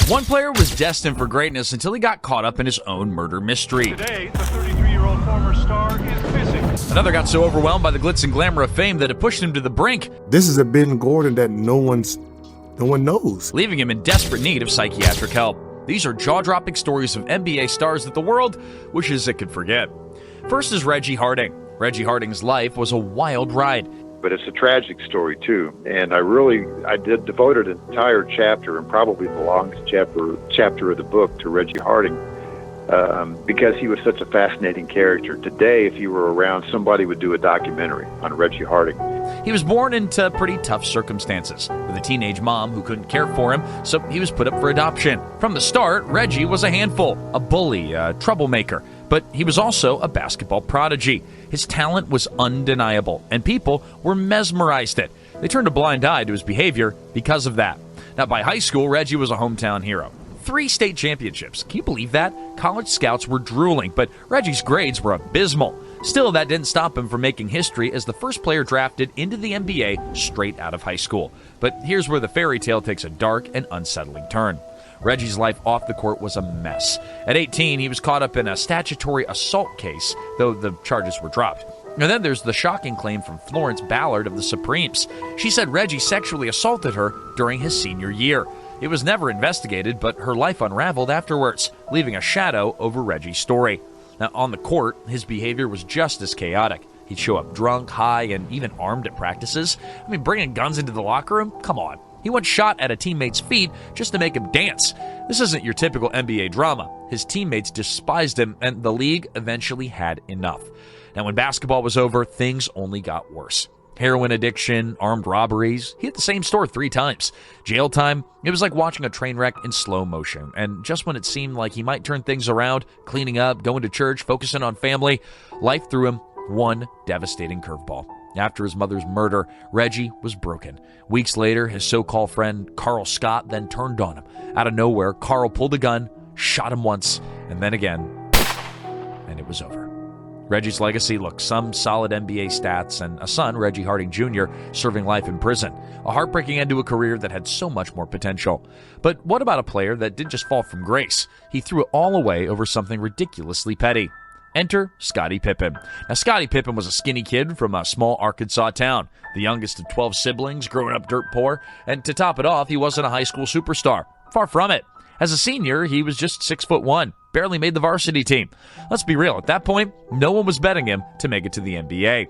One player was destined for greatness until he got caught up in his own murder mystery. Today, the 33-year-old former star is missing. Another got so overwhelmed by the glitz and glamour of fame that it pushed him to the brink. This is a Ben Gordon that no one knows, leaving him in desperate need of psychiatric help. These are jaw-dropping stories of NBA stars that the world wishes it could forget. First is Reggie Harding. Reggie Harding's life was a wild ride. But it's a tragic story too, and I did devoted an entire chapter, and probably the longest chapter of the book, to Reggie Harding, because he was such a fascinating character. Today, if he were around, somebody would do a documentary on Reggie Harding. He was born into pretty tough circumstances, with a teenage mom who couldn't care for him, so he was put up for adoption. From the start, Reggie was a handful, a bully, a troublemaker. But he was also a basketball prodigy. His talent was undeniable, and people were mesmerized it. They turned a blind eye to his behavior because of that. Now, by high school, Reggie was a hometown hero. 3 state championships. Can you believe that? College scouts were drooling, but Reggie's grades were abysmal. Still, that didn't stop him from making history as the first player drafted into the NBA straight out of high school. But here's where the fairy tale takes a dark and unsettling turn. Reggie's life off the court was a mess. At 18, he was caught up in a statutory assault case, though the charges were dropped. And then there's the shocking claim from Florence Ballard of the Supremes. She said Reggie sexually assaulted her during his senior year. It was never investigated, but her life unraveled afterwards, leaving a shadow over Reggie's story. Now, on the court, his behavior was just as chaotic. He'd show up drunk, high, and even armed at practices. I mean, bringing guns into the locker room? Come on. He once shot at a teammate's feet just to make him dance. This isn't your typical NBA drama. His teammates despised him, and the league eventually had enough. Now, when basketball was over, things only got worse. Heroin addiction, armed robberies. He hit the same store 3 times. Jail time, it was like watching a train wreck in slow motion. And just when it seemed like he might turn things around, cleaning up, going to church, focusing on family, life threw him one devastating curveball. After his mother's murder, Reggie was broken. Weeks later, his so-called friend Carl Scott then turned on him. Out of nowhere, Carl pulled a gun, shot him once, and then again, and it was over. Reggie's legacy looked some solid NBA stats and a son, Reggie Harding Jr., serving life in prison. A heartbreaking end to a career that had so much more potential. But what about a player that didn't just fall from grace? He threw it all away over something ridiculously petty. Enter Scottie Pippen. Now, Scottie Pippen was a skinny kid from a small Arkansas town, the youngest of 12 siblings, growing up dirt poor, and to top it off, he wasn't a high school superstar. Far from it. As a senior, he was just 6'1", barely made the varsity team. Let's be real, at that point, no one was betting him to make it to the NBA.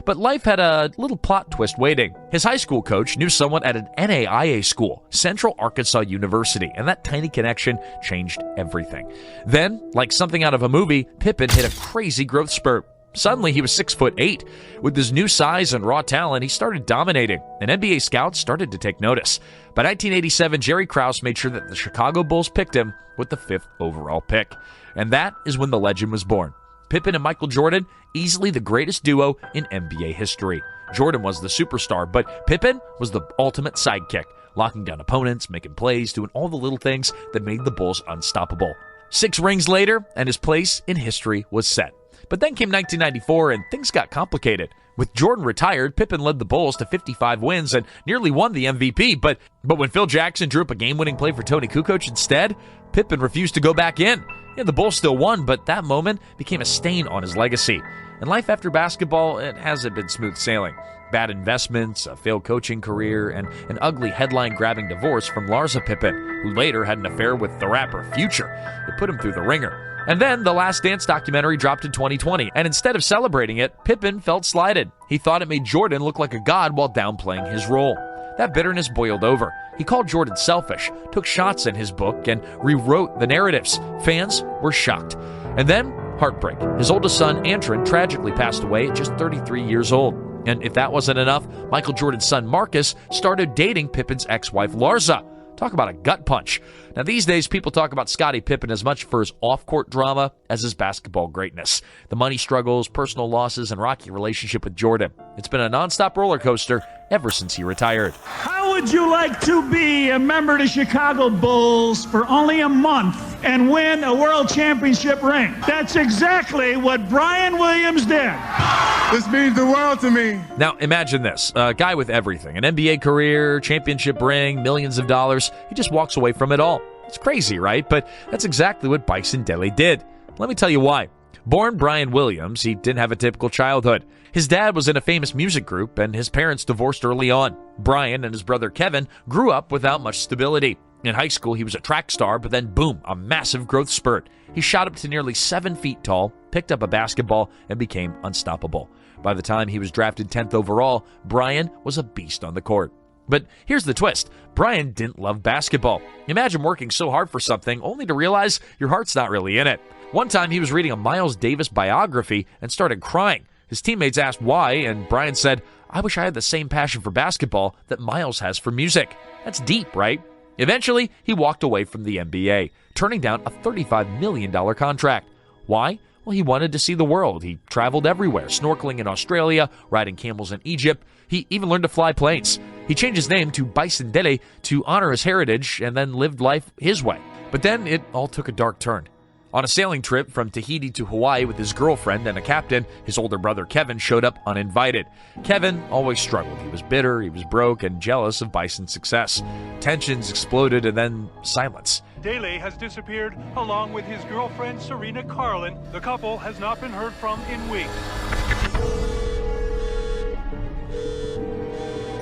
But life had a little plot twist waiting. His high school coach knew someone at an NAIA school, Central Arkansas University, and that tiny connection changed everything. Then, like something out of a movie, Pippen hit a crazy growth spurt. Suddenly, he was 6'8". With his new size and raw talent, he started dominating, and NBA scouts started to take notice. By 1987, Jerry Krause made sure that the Chicago Bulls picked him with the 5th overall pick. And that is when the legend was born. Pippen and Michael Jordan, easily the greatest duo in NBA history. Jordan was the superstar, but Pippen was the ultimate sidekick, locking down opponents, making plays, doing all the little things that made the Bulls unstoppable. 6 rings later, and his place in history was set. But then came 1994, and things got complicated. With Jordan retired, Pippen led the Bulls to 55 wins and nearly won the MVP. But when Phil Jackson drew up a game-winning play for Tony Kukoc instead, Pippen refused to go back in. Yeah, the Bulls still won, but that moment became a stain on his legacy. And life after basketball, it hasn't been smooth sailing. Bad investments, a failed coaching career, and an ugly headline-grabbing divorce from Larsa Pippen, who later had an affair with the rapper Future. It put him through the ringer. And then the Last Dance documentary dropped in 2020, and instead of celebrating it, Pippen felt slighted. He thought it made Jordan look like a god while downplaying his role. That bitterness boiled over. He called Jordan selfish, took shots in his book, and rewrote the narratives. Fans were shocked. And then, heartbreak. His oldest son, Antron, tragically passed away at just 33 years old. And if that wasn't enough, Michael Jordan's son, Marcus, started dating Pippen's ex-wife, Larsa. Talk about a gut punch. Now, these days, people talk about Scottie Pippen as much for his off-court drama as his basketball greatness. The money struggles, personal losses, and rocky relationship with Jordan. It's been a nonstop roller coaster ever since he retired. How would you like to be a member of the Chicago Bulls for only a month and win a world championship ring? That's exactly what Brian Williams did. This means the world to me. Now, imagine this. A guy with everything. An NBA career, championship ring, millions of dollars. He just walks away from it all. It's crazy, right? But that's exactly what Bison Dele did. Let me tell you why. Born Brian Williams, he didn't have a typical childhood. His dad was in a famous music group, and his parents divorced early on. Brian and his brother Kevin grew up without much stability. In high school, he was a track star, but then boom, a massive growth spurt. He shot up to nearly 7 feet tall, picked up a basketball, and became unstoppable. By the time he was drafted 10th overall, Brian was a beast on the court. But here's the twist. Brian didn't love basketball. Imagine working so hard for something only to realize your heart's not really in it. One time he was reading a Miles Davis biography and started crying. His teammates asked why, and Brian said, "I wish I had the same passion for basketball that Miles has for music." That's deep, right? Eventually, he walked away from the NBA, turning down a $35 million contract. Why? Well, he wanted to see the world. He traveled everywhere, snorkeling in Australia, riding camels in Egypt. He even learned to fly planes. He changed his name to Bison Dele to honor his heritage and then lived life his way. But then it all took a dark turn. On a sailing trip from Tahiti to Hawaii with his girlfriend and a captain, his older brother Kevin showed up uninvited. Kevin always struggled. He was bitter, he was broke, and jealous of Bison's success. Tensions exploded and then silence. Dele has disappeared along with his girlfriend Serena Carlin. The couple has not been heard from in weeks.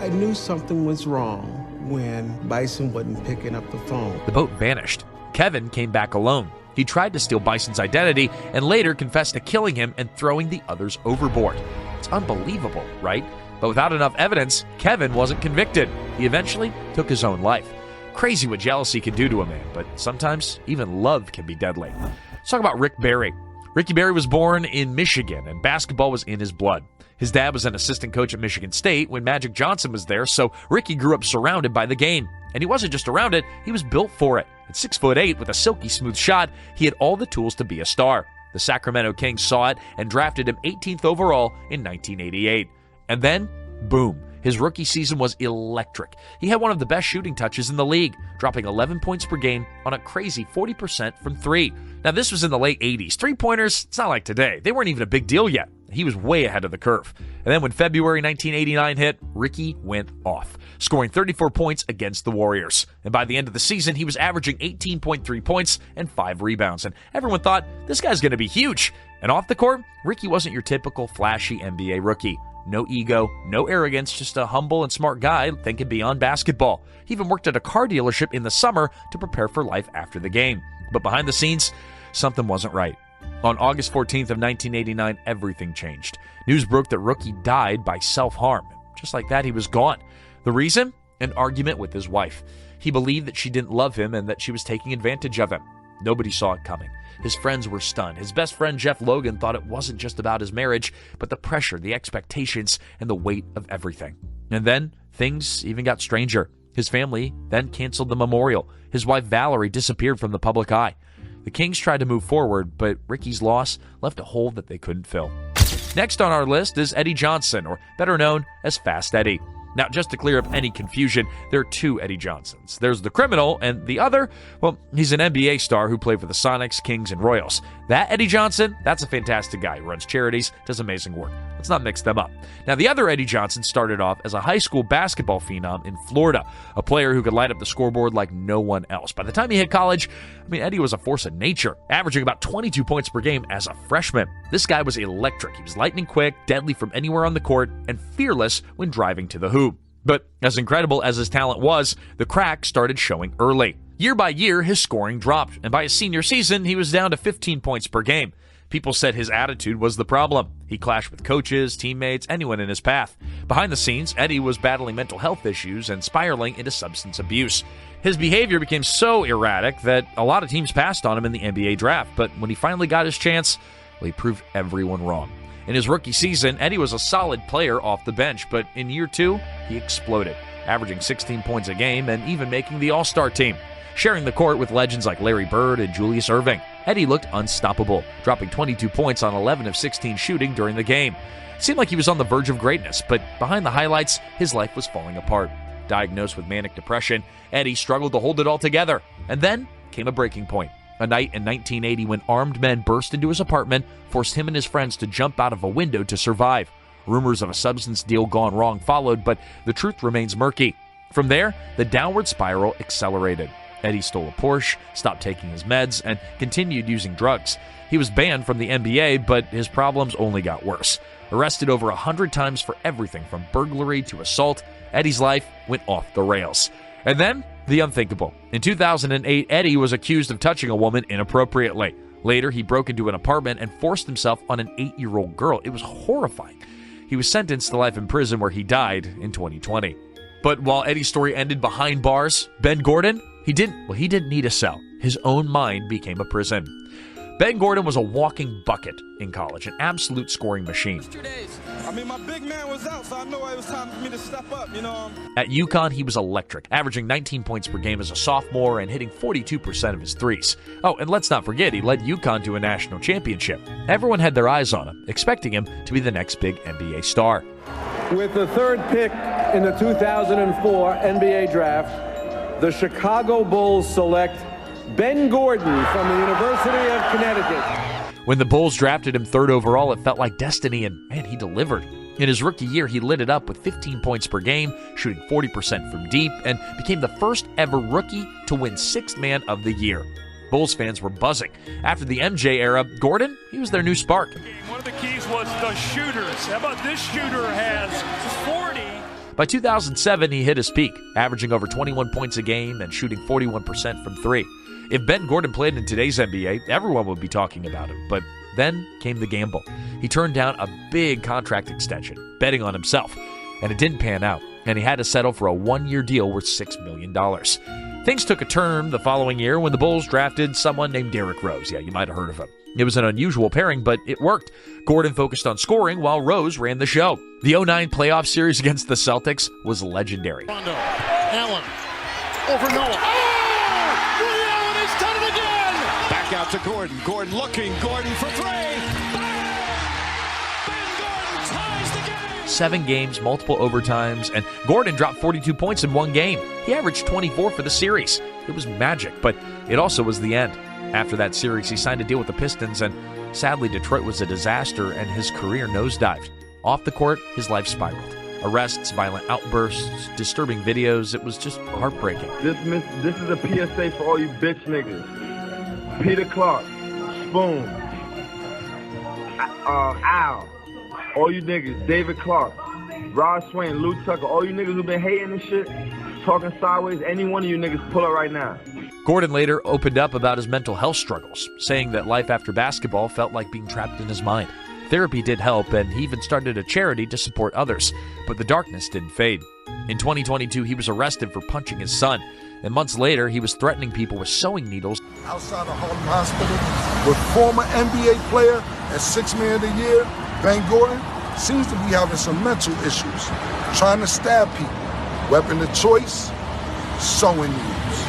I knew something was wrong when Bison wasn't picking up the phone. The boat vanished. Kevin came back alone. He tried to steal Bison's identity and later confessed to killing him and throwing the others overboard. It's unbelievable, right? But without enough evidence, Kevin wasn't convicted. He eventually took his own life. Crazy what jealousy can do to a man, but sometimes even love can be deadly. Let's talk about Rick Barry. Ricky Barry was born in Michigan, and basketball was in his blood. His dad was an assistant coach at Michigan State when Magic Johnson was there, so Ricky grew up surrounded by the game. And he wasn't just around it, he was built for it. At 6'8", with a silky smooth shot, he had all the tools to be a star. The Sacramento Kings saw it and drafted him 18th overall in 1988. And then, boom, his rookie season was electric. He had one of the best shooting touches in the league, dropping 11 points per game on a crazy 40% from three. Now, this was in the late 80s. Three-pointers, it's not like today. They weren't even a big deal yet. He was way ahead of the curve. And then when February 1989 hit, Ricky went off, scoring 34 points against the Warriors. And by the end of the season, he was averaging 18.3 points and 5 rebounds. And everyone thought, this guy's going to be huge. And off the court, Ricky wasn't your typical flashy NBA rookie. No ego, no arrogance, just a humble and smart guy thinking beyond basketball. He even worked at a car dealership in the summer to prepare for life after the game. But behind the scenes, something wasn't right. On August 14th of 1989, everything changed. News broke that Rookie died by self-harm. Just like that, he was gone. The reason? An argument with his wife. He believed that she didn't love him and that she was taking advantage of him. Nobody saw it coming. His friends were stunned. His best friend, Jeff Logan, thought it wasn't just about his marriage, but the pressure, the expectations, and the weight of everything. And then, things even got stranger. His family then canceled the memorial. His wife, Valerie, disappeared from the public eye. The Kings tried to move forward, but Ricky's loss left a hole that they couldn't fill. Next on our list is Eddie Johnson, or better known as Fast Eddie. Now, just to clear up any confusion, there are two Eddie Johnsons. There's the criminal, and the other, well, he's an NBA star who played for the Sonics, Kings, and Royals. That Eddie Johnson, that's a fantastic guy. He runs charities, does amazing work. Let's not mix them up. Now, the other Eddie Johnson started off as a high school basketball phenom in Florida, a player who could light up the scoreboard like no one else. By the time he hit college, Eddie was a force of nature, averaging about 22 points per game as a freshman. This guy was electric. He was lightning quick, deadly from anywhere on the court, and fearless when driving to the hoop. But as incredible as his talent was, the cracks started showing early. Year by year, his scoring dropped, and by his senior season, he was down to 15 points per game. People said his attitude was the problem. He clashed with coaches, teammates, anyone in his path. Behind the scenes, Eddie was battling mental health issues and spiraling into substance abuse. His behavior became so erratic that a lot of teams passed on him in the NBA draft, but when he finally got his chance, he proved everyone wrong. In his rookie season, Eddie was a solid player off the bench, but in year two, he exploded, averaging 16 points a game and even making the All-Star team. Sharing the court with legends like Larry Bird and Julius Erving, Eddie looked unstoppable, dropping 22 points on 11 of 16 shooting during the game. It seemed like he was on the verge of greatness, but behind the highlights, his life was falling apart. Diagnosed with manic depression, Eddie struggled to hold it all together. And then came a breaking point. A night in 1980 when armed men burst into his apartment, forced him and his friends to jump out of a window to survive. Rumors of a substance deal gone wrong followed, but the truth remains murky. From there, the downward spiral accelerated. Eddie stole a Porsche, stopped taking his meds, and continued using drugs. He was banned from the NBA, but his problems only got worse. Arrested over 100 times for everything from burglary to assault, Eddie's life went off the rails. And then, the unthinkable. In 2008, Eddie was accused of touching a woman inappropriately. Later, he broke into an apartment and forced himself on an 8-year-old girl. It was horrifying. He was sentenced to life in prison, where he died in 2020. But while Eddie's story ended behind bars, Ben Gordon, he didn't need a cell. His own mind became a prison. Ben Gordon was a walking bucket in college, an absolute scoring machine. My big man was out, so I know it was time for me to step up, At UConn, he was electric, averaging 19 points per game as a sophomore and hitting 42% of his threes. Oh, and let's not forget, he led UConn to a national championship. Everyone had their eyes on him, expecting him to be the next big NBA star. With the third pick in the 2004 NBA draft, the Chicago Bulls select Ben Gordon from the University of Connecticut. When the Bulls drafted him third overall, it felt like destiny, and man, he delivered. In his rookie year, he lit it up with 15 points per game, shooting 40% from deep, and became the first ever rookie to win Sixth Man of the Year. Bulls fans were buzzing. After the MJ era, Gordon, he was their new spark. One of the keys was the shooters. How about this shooter has 40? By 2007, he hit his peak, averaging over 21 points a game and shooting 41% from three. If Ben Gordon played in today's NBA, everyone would be talking about him. But then came the gamble. He turned down a big contract extension, betting on himself. And it didn't pan out, and he had to settle for a one-year deal worth $6 million. Things took a turn the following year when the Bulls drafted someone named Derrick Rose. Yeah, you might have heard of him. It was an unusual pairing, but it worked. Gordon focused on scoring while Rose ran the show. The 2009 playoff series against the Celtics was legendary. Rondo, Allen, over Noah. Back out to Gordon. Gordon looking. Gordon for three. Ben Gordon ties the game. 7 games, multiple overtimes, and Gordon dropped 42 points in one game. He averaged 24 for the series. It was magic, but it also was the end. After that series, he signed a deal with the Pistons, and sadly, Detroit was a disaster, and his career nosedived. Off the court, his life spiraled. Arrests, violent outbursts, disturbing videos. It was just heartbreaking. This is a PSA for all you bitch niggas. Peter Clark, Spoon, Al, all you niggas, David Clark, Rod Swain, Lou Tucker, all you niggas who been hating and shit, talking sideways, any one of you niggas pull up right now. Gordon later opened up about his mental health struggles, saying that life after basketball felt like being trapped in his mind. Therapy did help, and he even started a charity to support others, but the darkness didn't fade. In 2022, he was arrested for punching his son, and months later, he was threatening people with sewing needles. Outside of Harlem Hospital, with former NBA player and Sixth Man of the Year, Ben Gordon, seems to be having some mental issues, trying to stab people. Weapon of choice, sewing needles.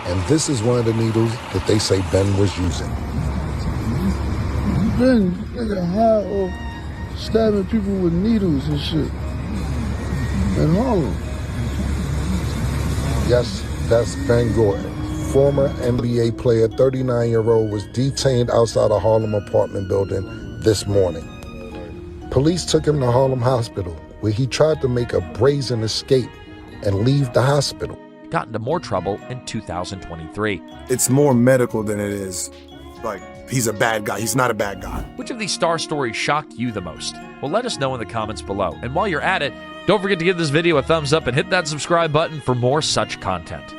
And this is one of the needles that they say Ben was using. Ben, nigga, high off stabbing people with needles and shit in Harlem. Yes, that's Ben Gordon. Former NBA player, 39-year-old, was detained outside a Harlem apartment building this morning. Police took him to Harlem Hospital, where he tried to make a brazen escape and leave the hospital. Got into more trouble in 2023. It's more medical than it is like he's a bad guy. He's not a bad guy. Which of these star stories shocked you the most? Well, let us know in the comments below. And while you're at it, don't forget to give this video a thumbs up and hit that subscribe button for more such content.